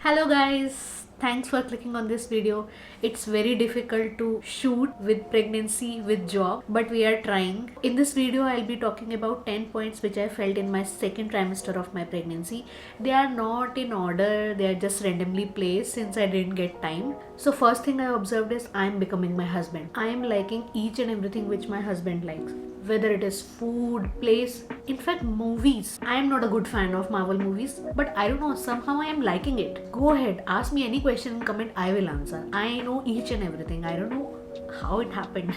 Hello guys, thanks for clicking on this video. It's very difficult to shoot with pregnancy with job, but we are trying. In this video I'll be talking about 10 points which I felt in my second trimester of my pregnancy. They are not in order, they are just randomly placed since I didn't get time. So first thing I observed is I am becoming my husband. I am liking each and everything which my husband likes, whether it is food, place, in fact movies. I am not a good fan of Marvel movies, but I don't know, somehow I am liking it. Go ahead, ask me any question in comment, I will answer. I know each and everything. I don't know how it happened.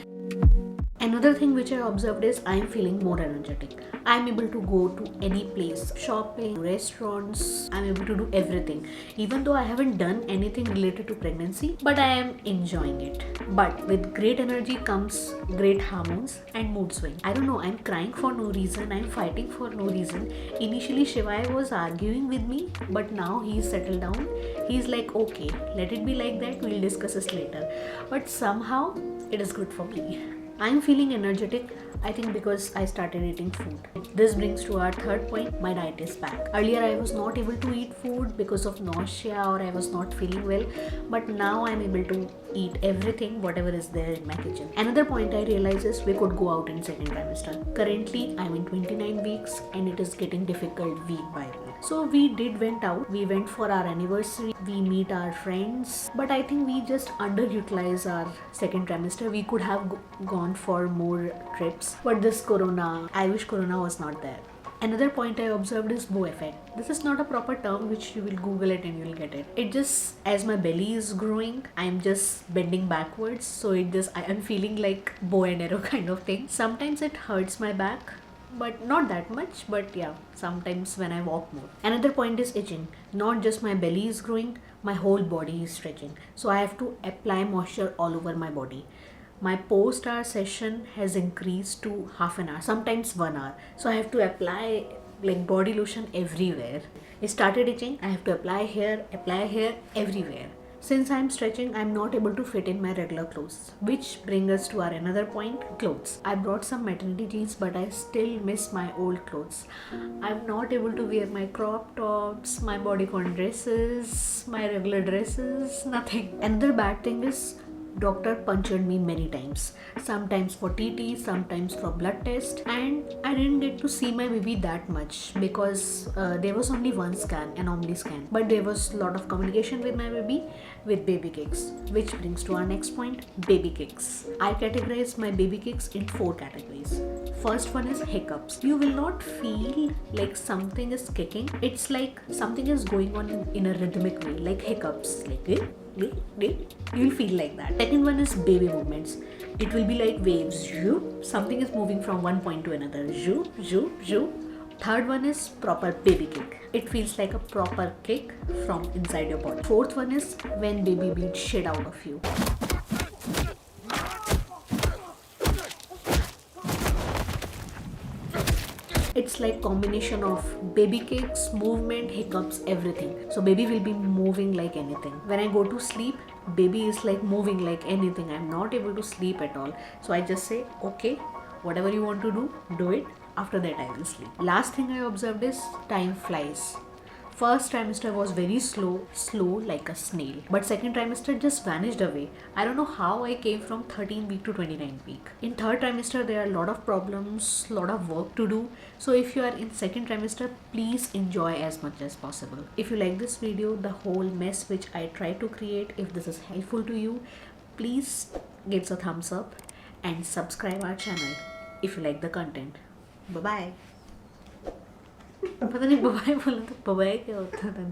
Another thing which I observed is I am feeling more energetic. I am able to go to any place, shopping, restaurants. I am able to do everything. Even though I haven't done anything related to pregnancy, but I am enjoying it. But with great energy comes great hormones and mood swing. I don't know, I'm crying for no reason, I'm fighting for no reason. Initially Shivai was arguing with me, but now he's settled down. He's like, okay, let it be like that, we'll discuss this later. But somehow it is good for me. I'm feeling energetic, I think because I started eating food. This brings to our third point, my diet is back. Earlier I was not able to eat food because of nausea or I was not feeling well, but now I'm able to eat everything, whatever is there in my kitchen. Another point I realize is we could go out in second trimester. Currently I'm in 29 weeks and it is getting difficult week by week. So we went out, we went for our anniversary, we meet our friends, but I think we just underutilize our second trimester. We could have gone for more trips, but this corona, I wish corona was not there. Another point I observed is bow effect. This is not a proper term which you will google it and you will get it. It just, as my belly is growing, I'm just bending backwards, so I am feeling like bow and arrow kind of thing. Sometimes it hurts my back, but not that much, but yeah, sometimes when I walk more. Another point is itching. Not just my belly is growing, my whole body is stretching, so I have to apply moisture all over my body. My post-hour session has increased to half an hour, sometimes 1 hour, so I have to apply like body lotion everywhere. It started itching, I have to apply here, everywhere. Since I'm stretching, I'm not able to fit in my regular clothes, which brings us to our another point, clothes. I brought some maternity jeans, but I still miss my old clothes. I'm not able to wear my crop tops, my bodycon dresses, my regular dresses, nothing. Another bad thing is doctor punctured me many times, sometimes for TT, sometimes for blood test, and I didn't get to see my baby that much because there was only one scan, anomaly scan, but there was a lot of communication with my baby with baby kicks, which brings to our next point, baby kicks. I categorize my baby kicks in 4 categories. First one is hiccups. You will not feel like something is kicking, it's like something is going on in a rhythmic way, like hiccups, like you'll feel like that. Second one is baby movements. It will be like waves. Something is moving from one point to another. Third one is proper baby kick. It feels like a proper kick from inside your body. Fourth one is when baby beats shit out of you. It's like combination of baby kicks, movement, hiccups, everything. So baby will be moving like anything. When I go to sleep, baby is like moving like anything. I'm not able to sleep at all. So I just say, okay, whatever you want to do it. After that I will sleep. Last thing I observed is time flies. First trimester was very slow like a snail. But second trimester just vanished away. I don't know how I came from 13 week to 29 week. In third trimester, there are a lot of problems, lot of work to do. So if you are in second trimester, please enjoy as much as possible. If you like this video, the whole mess which I try to create, if this is helpful to you, please give us a thumbs up and subscribe our channel if you like the content. Bye-bye. पता नहीं बबाई बोला तो बबाई क्या होता था